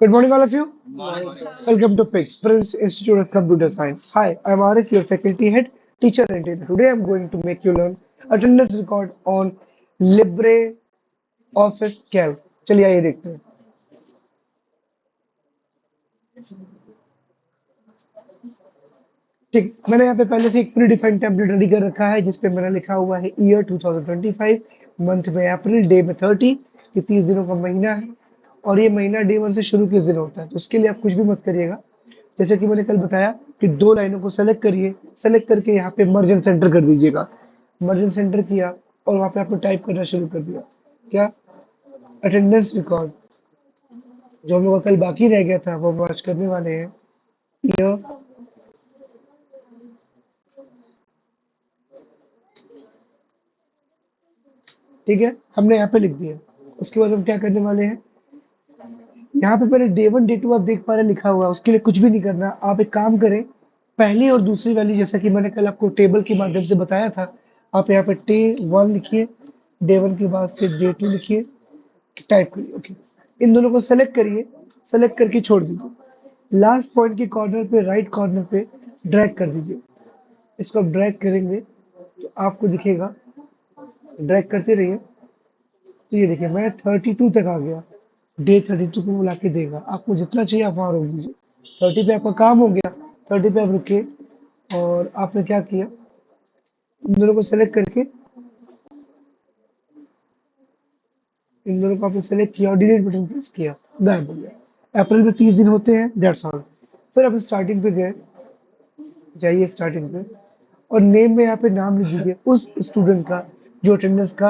Good morning, all of you. Welcome to PICS, Prince Institute of Computer Science. Hi, I'm Arif, your faculty head, teacher and trainer. Today I'm going to make you learn attendance record on LibreOffice Calc. चलिए आइए देखते हैं. ठीक, मैंने यहाँ पे पहले से एक प्री डिफाइंड टेम्पलेट रेडी कर रखा है जिसपे मैंने लिखा हुआ है ईयर 2025, मंथ में अप्रैल, डे में 30, ये 30 दिनों का महीना है और ये महीना डे 1 से शुरू किस दिन होता है. तो उसके लिए आप कुछ भी मत करिएगा. जैसे कि मैंने कल बताया कि दो लाइनों को सेलेक्ट करिए, सेलेक्ट करके यहाँ पे मर्ज एंड सेंटर कर दीजिएगा. मर्ज एंड सेंटर किया और वहाँ पे आपने टाइप करना शुरू कर दिया. क्या? Attendance record. जो हम लोग का कल बाकी रह गया था वो हम आज करने वाले हैं. ईयर ठीक है, हमने यहाँ पे लिख दिया. उसके बाद हम क्या करने वाले हैं, यहाँ पे पहले डे 1 डे 2 आप देख पा रहे लिखा हुआ है. उसके लिए कुछ भी नहीं करना. आप एक काम करें, पहली और दूसरी वैल्यू जैसा कि मैंने कल आपको टेबल के माध्यम से बताया था, आप यहाँ पे डे 1 लिखिए, डे 1 के बाद से डे 2 लिखिए, टाइप करिए. ओके, इन दोनों को सेलेक्ट करिए, सेलेक्ट करके छोड़ दीजिए. लास्ट पॉइंट के कॉर्नर पे, राइट कॉर्नर पे ड्रैग कर दीजिए. इसको आप ड्रैग करेंगे तो आपको दिखेगा, ड्रैग करते रहिए. तो ये देखिए मैं 32 तक आ गया. डे 32 को बुला के देगा. आपको जितना चाहिए आप वहाँ रोक दीजिए. 30 पे आपका काम हो गया. 30 पे आप रुके और आपने क्या किया, इन दोनों को सेलेक्ट करके, इन दोनों को आपने सेलेक्ट किया और डिलीट बटन प्रेस किया, गायब हो गया. अप्रैल में 30 दिन होते हैं, दैट्स ऑल. फिर आप स्टार्टिंग पे गए, जाइए स्टार्टिंग पे और नेम में यहाँ पे नाम लिख दीजिए उस स्टूडेंट का जो अटेंडेंस का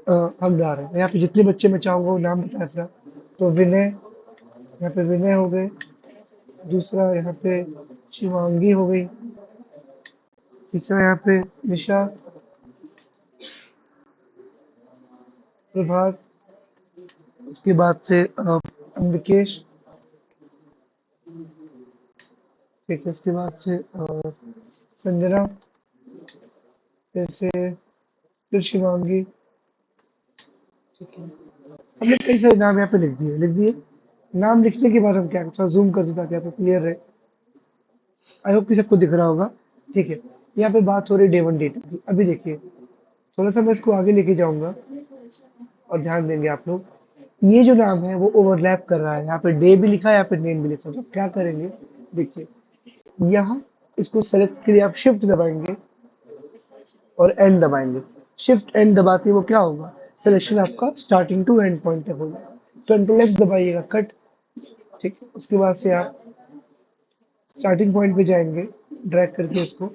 हकदार है. यहाँ पे जितने बच्चे मैं चाहूँगा वो नाम बताया था. तो विनय, यहाँ पे विनय हो गए. दूसरा यहाँ पे शिवांगी हो गई. तीसरा यहाँ पे निशा, प्रभात, उसके बाद से अम्बिकेश, ठीक है, इसके बाद से संजना, फिर से फिर शिवांगी. ठीक है, हमने कई सारे नाम यहाँ पे लिख दिए. नाम लिखने के बाद हम क्या, थोड़ा जूम कर दूं ताकि आपको क्लियर रहे. आई होप कि सबको दिख रहा होगा. ठीक है, यहाँ पे बात हो रही डे 1 डे 2 की. अभी देखिए थोड़ा सा मैं इसको आगे लेके जाऊंगा और ध्यान देंगे आप लोग. ये जो नाम है वो ओवरलैप कर रहा है. यहाँ पे डे भी लिखा है, यहाँ पे नेम भी लिखा है. तो क्या करेंगे, देखिए यहाँ इसको सेलेक्ट के लिए आप शिफ्ट दबाएंगे और एंड दबाएंगे. शिफ्ट एंड दबाते वो क्या होगा, सिलेक्शन आपका स्टार्टिंग टू एंड पॉइंट तक होगा. कंट्रोल एक्स दबाइएगा, कट. ठीक है, उसके बाद से आप स्टार्टिंग पॉइंट पे जाएंगे, ड्रैग करके इसको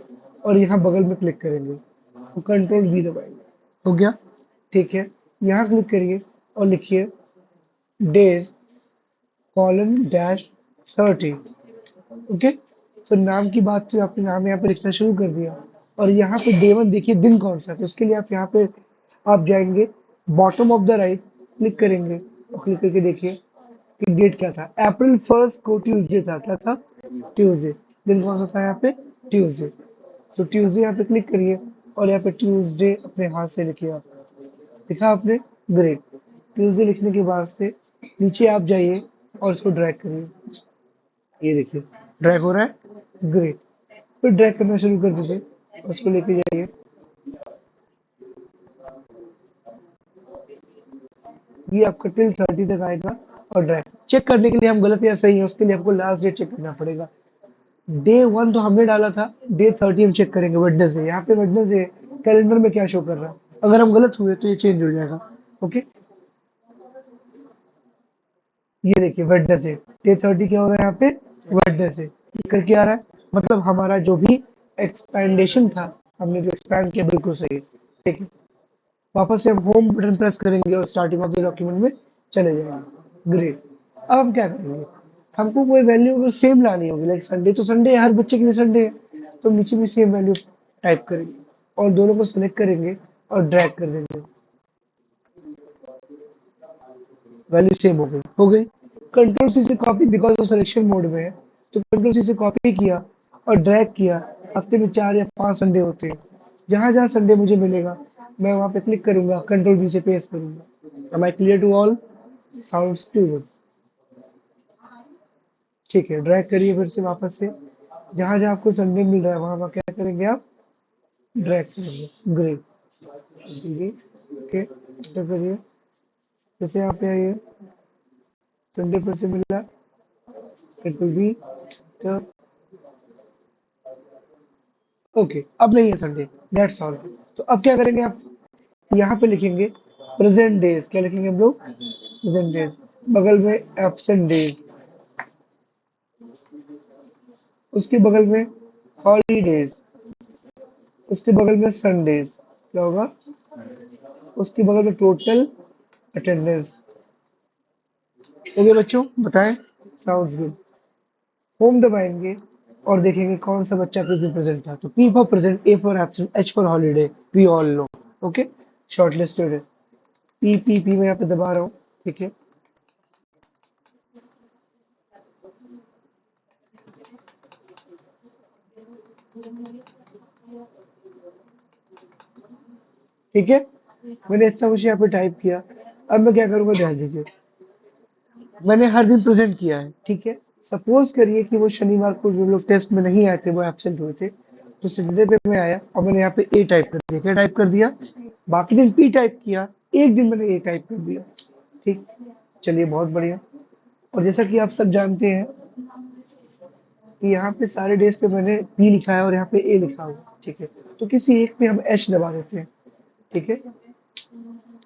और यहाँ बगल में क्लिक करेंगे. तो कंट्रोल वी दबाएंगे, हो गया. ठीक है, यहाँ क्लिक करिए और लिखिए डेज कॉलन डैश 30. ओके, तो नाम की बात से आपने नाम यहाँ पे लिखना शुरू कर दिया और यहाँ पे डे 1 देखिए दिन कौन सा है. तो उसके लिए आप यहाँ पे आप जाएंगे, bottom of the right click करेंगे और क्लिक करके देखिए कि डेट क्या था. अप्रैल 1 को ट्यूसडे था. क्या था? ट्यूसडे. दिन कौन सा था यहाँ पे? ट्यूसडे. तो ट्यूसडे यहाँ पे क्लिक करिए और यहाँ पे ट्यूसडे अपने हाथ से लिखिए. आप लिखा आपने, ग्रेट. ट्यूसडे लिखने के बाद से नीचे आप जाइए और इसको ड्रैग करिए. ये देखिए ड्रैग हो रहा है, ग्रेट. फिर ड्रैग करना शुरू कर दीजिए, उसको लेके जाइए. ये आपका टिल 30 तक आएगा और ड्रैग चेक करने के लिए हम गलत या सही है उसके लिए आपको लास्ट डेट चेक करना पड़ेगा. डे 1 तो हमने डाला था, डे 30 हम चेक करेंगे. वेडनेसडे, यहाँ पे वेडनेसडे कैलेंडर में क्या शो कर रहा है. अगर हम गलत हुए तो ये चेंज हो जाएगा. ओके, ये देखिए वेडनेसडे, डे 30 क्या हो रहा है यहाँ पे, वेडनेसडे. करके आ रहा है, मतलब हमारा जो भी एक्सपेंडेशन था, हमने जो एक्सपैंड किया बिल्कुल सही है. ठीक है, वापस से हम होम बटन प्रेस करेंगे और स्टार्टिंग ऑफ द डॉक्यूमेंट में चले जाएंगे. ग्रेट. अब हम क्या करेंगे, हमको कोई वैल्यू अगर सेम लानी होगी, लाइक संडे तो संडे है, हर बच्चे के लिए संडे है, तो नीचे भी सेम वैल्यू टाइप करेंगे और दोनों को सिलेक्ट करेंगे और ड्रैग कर देंगे. वैल्यू सेम हो गई. कंट्रोल सी से कॉपी, बिकॉज वो सिलेक्शन मोड में है तो कंट्रोल सी से कॉपी किया और ड्रैग किया. हफ्ते में 4 या 5 संडे होते हैं, जहां जहां संडे मुझे मिलेगा मैं वहां पे क्लिक करूंगा, कंट्रोल वी से पेस्ट करूंगा. Am I clear to all? Sounds too good. ठीक है, ड्रैग करिए फिर से वापस से, जहां जहां आपको संडे मिल रहा है वहां वहां क्या करेंगे आप, ड्रैग करेंगे, ग्रे, ओके, एंटर करिए, फिर से यहाँ पे आइए, संडे फिर से मिल रहा है, इट विल बी, ओके, अब नहीं है संडे, दैट्स ऑल। तो अब क्या करेंगे आप, यहाँ पे लिखेंगे प्रेजेंट डेज, क्या लिखेंगे हम लोग, प्रेजेंट डेज, बगल में एब्सेंट डेज, उसके बगल में हॉलीडेज, उसके बगल में संडेज, क्या होगा, उसके बगल में टोटल अटेंडेंस। ओके बच्चों, बताएं, साउंड्स गुड। होम दबाएंगे और देखेंगे कौन सा बच्चा प्रेजेंट था। तो P for present, A for absent, H for holiday, we all know, okay, short listed है। पी मैं यहाँ पे दबा रहा हूँ, ठीक है, ठीक है, मैंने इतना कुछ यहाँ पे टाइप किया। अब मैं क्या करूंगा, ध्यान दीजिए, मैंने हर दिन प्रेजेंट किया है, ठीक है। सपोज करिए कि वो शनिवार को जो लोग टेस्ट में नहीं आए थे वो एब्सेंट हुए थे, तो सैटरडे पे मैं आया और मैंने यहाँ पे ए टाइप कर दिया, क्या टाइप कर दिया, बाकी दिन पी टाइप किया, एक दिन मैंने ए टाइप कर दिया, ठीक, चलिए बहुत बढ़िया। और जैसा कि आप सब जानते हैं कि यहाँ पे सारे डेज पे मैंने पी लिखा है और यहाँ पे ए लिखा हुआ, ठीक है, तो किसी एक पे हम एच दबा देते हैं, ठीक है,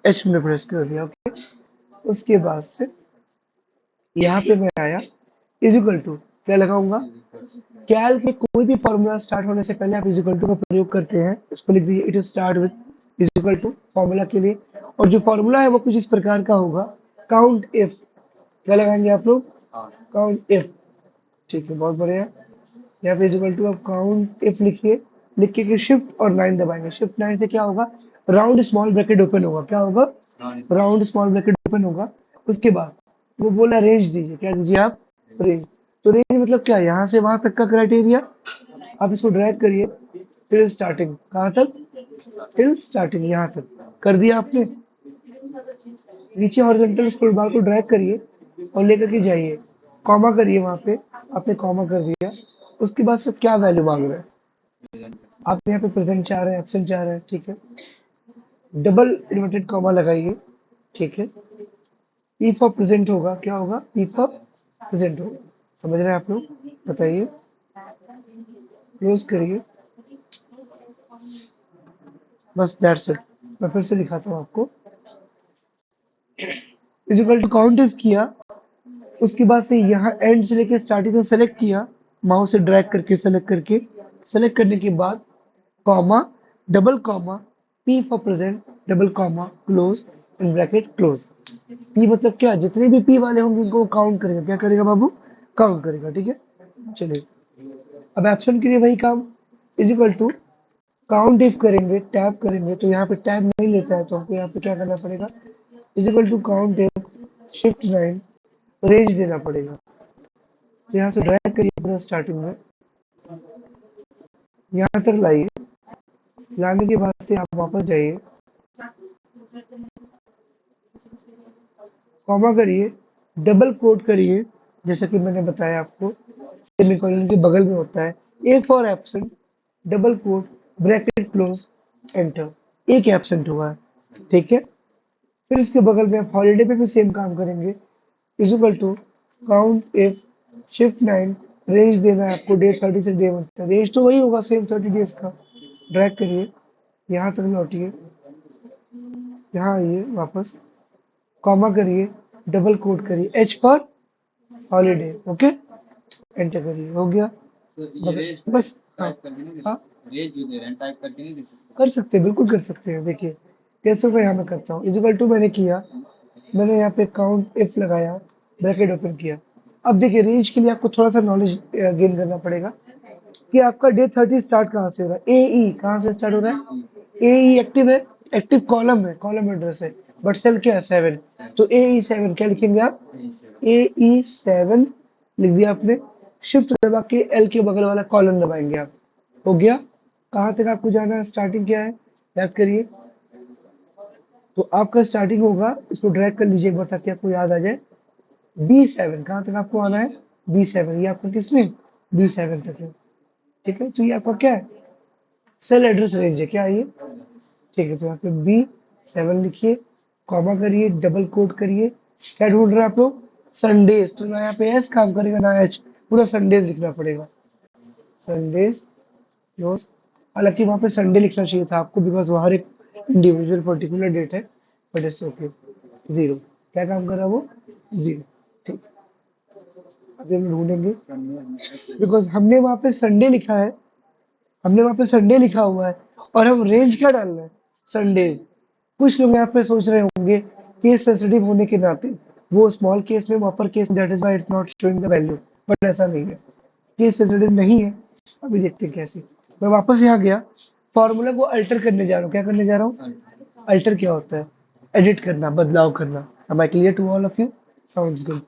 एच में प्रेस कर दिया, ओके। उसके बाद से यहाँ पे मैं आया, इज इक्वल टू, क्या लगाऊंगा, कैल के कोई भी फॉर्मूला स्टार्ट होने से पहले आप इज इक्वल टू का प्रयोग करते हैं, इसको लिख दीजिए, it is start with is equal to formula के लिए। और जो फॉर्मूला है वो कुछ इस प्रकार का होगा, काउंट इफ, क्या लगाएंगे आप लोग, काउंट इफ, ठीक है, बहुत बढ़िया। यहाँ पे इज इक्वल टू आप काउंट इफ लिखिए, लिख के शिफ्ट और 9 दबाएंगे, शिफ्ट 9 से क्या होगा, राउंड स्मॉल ब्रैकेट ओपन होगा, क्या होगा, राउंड स्मॉल ब्रैकेट ओपन होगा। उसके बाद वो बोला रेंज दीजिए, क्या दीजिए आप, रेंज। तो रेंज मतलब क्या, यहाँ से वहां तक का क्राइटेरिया, आप इसको ड्रैग करिए टिल स्टार्टिंग, कहाँ तक, टिल स्टार्टिंग, यहाँ तक कर दिया आपने। नीचे हॉरिजॉन्टल स्क्रॉल बार को ड्रैग करिए और लेकर के जाइए, कॉमा करिए वहां पे, आपने कॉमा कर दिया। उसके बाद सब क्या वैल्यू मांग रहे हैं, आप यहाँ पे प्रेजेंट चाह रहे हैं, एब्सेंट चाह रहे हैं, ठीक है, डबल इन्वर्टेड कॉमा लगाइए, ठीक है, पी फॉर प्रेजेंट होगा, क्या होगा, पी फॉर प्रेजेंट होगा, समझ रहे हैं आप लोग, बताइए, क्लोज करिए, बस दैट्स इट। मैं फिर से दिखाता हूँ आपको, is equal to count if किया, उसके बाद से यहाँ एंड से लेके स्टार्टिंग को सेलेक्ट किया, माउस से ड्रैग करके सेलेक्ट करके, सेलेक्ट करने के बाद comma, double comma, P for present, double comma, close, in bracket close. P मतलब क्या, जितने भी पी वाले होंगे उनको काउंट करेगा, क्या करेगा बाबू, काउंट करेगा, ठीक है। चलिए, अब एब्सेंट के लिए वही काम, is equal to count if करेंगे, टैब करेंगे, तो यहाँ पे टैब नहीं लेता है, तो हमको यहाँ पे क्या करना पड़ेगा, is equal to count if, shift 9, range देना पड़ेगा। तो यहाँ से ड्रैग करिए पूरा स्टार्टिंग में, यहाँ तक लाइए, लाने के बाद से आप वापस जाइए, कॉमा करिए, डबल कोट करिए, जैसा कि मैंने बताया आपको, सेमीकोलन के बगल में होता है, A for absent, double quote, bracket close, enter, एक एब्सेंट हुआ है, ठीक है। फिर इसके बगल में आप हॉलीडे पे भी सेम काम करेंगे, is equal to count if, shift 9, range देना है आपको डे 30 से डे 1 तक, रेंज तो वही होगा सेम 30 डेज का, ड्रैग करिए, यहाँ तक लौटिए, यहाँ आइए वापस, कॉमा करिए, डबल कोट करिए, H for holiday, okay, enter करिए, हो गया, बस, हाँ हाँ, कर सकते हैं, बिल्कुल कर सकते हैं। देखिए कैसे होगा, यहाँ मैं करता हूँ, इजिकल टू मैंने किया, मैंने यहाँ पे काउंट इफ लगाया, ब्रैकेट ओपन किया। अब देखिए रेंज के लिए आपको थोड़ा सा नॉलेज गेन करना पड़ेगा कि आपका डे 30 स्टार्ट कहाँ से हो रहा है, ए ई कहाँ से स्टार्ट हो रहा है, ए ई एक्टिव है, एक्टिव कॉलम है, कॉलम एड्रेस है, बट सेल क्या है 7, तो ए ई 7 क्या लिखेंगे आप, ए ई 7 लिख दिया आपने, शिफ्ट दबा के एल के बगल वाला कॉलम दबाएंगे आप, हो गया। कहाँ तक आपको जाना है, स्टार्टिंग क्या है, याद करिए, तो आपका स्टार्टिंग होगा, इसको ड्रैग कर लीजिए एक बार ताकि आपको याद आ जाए, बी 7, कहाँ तक आपको आना है, B7, ये आपका किसमें B7 तक है। ठीक है, तो ये आपका क्या है, सेल एड्रेस रेंज है, क्या है ये। ठीक है, तो यहाँ पे B7 लिखिए, कॉमा करिए, डबल कोट करिए, क्या ढूंढ रहे हैं आप लोग, संडेज, तो ना यहाँ पे एस काम करेगा ना एच, पूरा संडेज लिखना पड़ेगा, संडेज क्लोज। हालांकि वहाँ पे संडे लिखना चाहिए था आपको, बिकॉज वहाँ एक इंडिविजुअल पर्टिकुलर डेट है, बट इट्स ओके। जीरो, क्या काम कर रहा है वो, जीरो। ठीक, अभी हम ढूंढेंगे, बिकॉज हमने वहाँ पे संडे लिखा है, हमने वहाँ पे संडे लिखा हुआ है, और हम रेंज क्या डाल रहे हैं, संडे। कुछ लोग यहाँ पे सोच रहे होंगे केस सेंसिटिव होने के नाते वो स्मॉल केस में upper case, that is why it not showing the value, but ऐसा नहीं है, केस सेंसिटिव नहीं है। अभी देखते हैं कैसे। मैं वापस यहाँ गया, फॉर्मूला को अल्टर करने जा रहा हूँ, क्या करने जा रहा हूँ, अल्टर क्या होता है, एडिट करना, बदलाव करना। am I clear to all of you? Sounds good.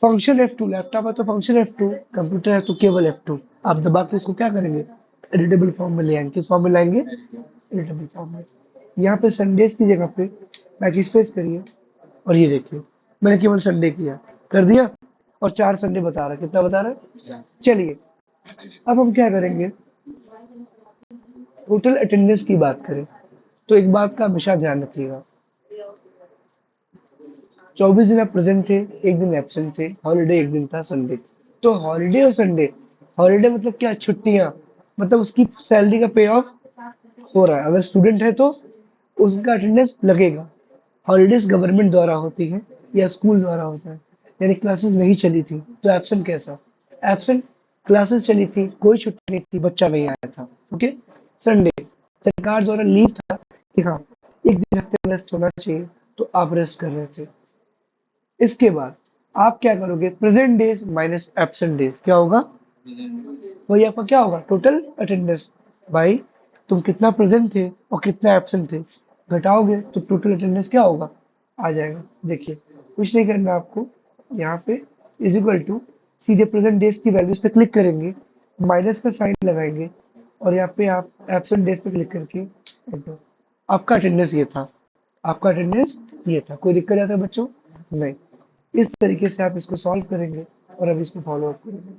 Function F2, laptop है तो फंक्शन F2, कंप्यूटर है तो केवल F2। आप दबा के इसको क्या करेंगे, एडिटेबल फॉर्म में ले आएंगे, किस फॉर्म में लाएंगे, एडिटेबल फॉर्म में। यहाँ पे संडेज की जगह पे बैक स्पेस करिए, और ये देखिए मैंने केवल संडे किया, कर दिया, और 4 संडे बता रहा है, कितना बता रहा है। चलिए अब हम क्या करेंगे, टोटल अटेंडेंस की बात करें, तो एक बात का हमेशा ध्यान रखिएगा, 24 दिन आप प्रेजेंट थे, एक दिन एब्सेंट थे, हॉलीडे एक दिन था संडे। तो हॉलीडे और संडे, हॉलीडे मतलब क्या, छुट्टियां, मतलब उसकी सैलरी का पे ऑफ हो रहा है, अगर स्टूडेंट है तो उसका अटेंडेंस लगेगा। हॉलीडेज गवर्नमेंट द्वारा होती है या स्कूल द्वारा होता है, यानी क्लासेस नहीं चली थी तो एब्सेंट कैसा, एब्सेंट, क्लासेस चली थी, कोई छुट्टी नहीं थी, बच्चा नहीं आया था, ओके। संडे, सरकार द्वारा लीव था कि हाँ एक दिन हफ्ते में रेस्ट होना चाहिए, तो आप रेस्ट कर रहे थे। इसके बाद आप क्या करोगे, present days minus absent days, क्या होगा, वही आपका क्या होगा, टोटल अटेंडेंस बाई तुम कितना प्रेजेंट थे और कितना एब्सेंट थे, घटाओगे तो टोटल अटेंडेंस क्या होगा, आ जाएगा। देखिए कुछ नहीं करना आपको, यहाँ पे इज इक्वल टू, सीधे प्रेजेंट डेज की वैल्यूज पे क्लिक करेंगे, माइनस का साइन लगाएंगे, और यहाँ पे आप एब्सेंट डेज पे क्लिक करके enter। आपका अटेंडेंस ये था, आपका अटेंडेंस ये था, कोई दिक्कत आता है बच्चों, नहीं। इस तरीके से आप इसको सॉल्व करेंगे और अब इसको फॉलो अप करेंगे,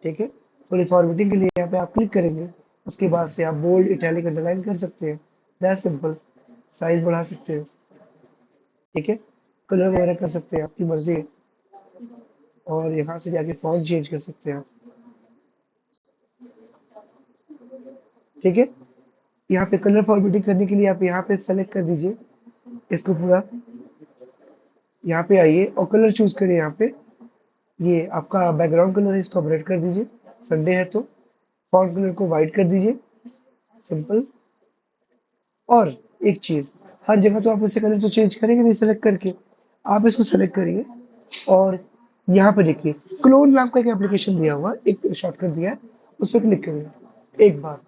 ठीक है। थोड़ी फॉर्मेटिंग के लिए यहाँ पे आप क्लिक करेंगे, उसके बाद से आप बोल्ड, इटैलिक, अंडरलाइन कर सकते हैं, दैट सिंपल। साइज बढ़ा सकते हैं, ठीक है, कलर वगैरह कर सकते हैं, आपकी मर्जी है, और यहाँ से जाके फॉन्ट चेंज कर सकते हैं आप, ठीक है। यहाँ पे कलर फॉर्मेटिंग करने के लिए आप यहाँ पे सेलेक्ट कर दीजिए इसको पूरा, यहाँ पे आइए और कलर चूज करिए, यहाँ पे ये आपका बैकग्राउंड कलर है, इसको आप रेड कर दीजिए, संडे है तो फॉन्ट कलर को वाइट कर दीजिए, सिंपल। और एक चीज, हर जगह तो आप इसे कलर तो चेंज करेंगे नहीं सेलेक्ट करके, आप इसको सेलेक्ट करिए, और यहाँ पे देखिए क्लोन नाम का एक एप्लीकेशन दिया हुआ, एक शॉर्टकट दिया है, उस पर क्लिक करिए। एक बार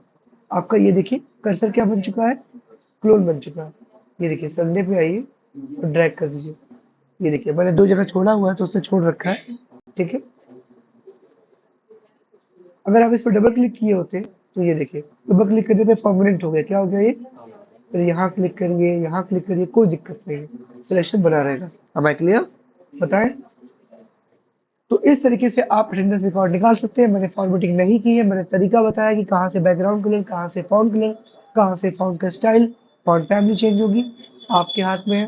आपका ये देखिए कर्सर क्या बन चुका है, क्लोन बन चुका है। ये देखिए संडे पे आइए और ड्रैग कर दीजिए, ये देखिए मैंने 2 जगह छोड़ा हुआ है तो उससे छोड़ रखा है, ठीक है। अगर आप इस पर डबल क्लिक किए होते तो ये देखिए डबल क्लिक करने पे परमानेंट हो गया, क्या हो गया ये, फिर यहाँ क्लिक करिए, यहाँ क्लिक करिए, कोई दिक्कत नहीं है, सिलेक्शन बना रहेगा। अब आई क्लियर, बताएं। तो इस तरीके से आप अटेंडेंस रिकॉर्ड निकाल सकते हैं। मैंने फॉर्मेटिंग नहीं की है, मैंने तरीका बताया कि कहाँ से बैकग्राउंड कलर, कहाँ से फॉन्ट कलर, कहाँ से फॉन्ट का स्टाइल, फॉन्ट फैमिली चेंज होगी, आपके हाथ में है।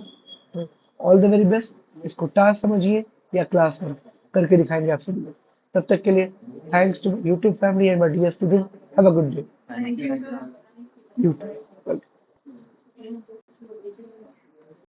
तो ऑल द वेरी बेस्ट, इसको टास्क समझिए या क्लास वर्क करके दिखाएंगे आप सभी लोग। तब तक के लिए thanks to YouTube family and my dear student, have a good day. YouTube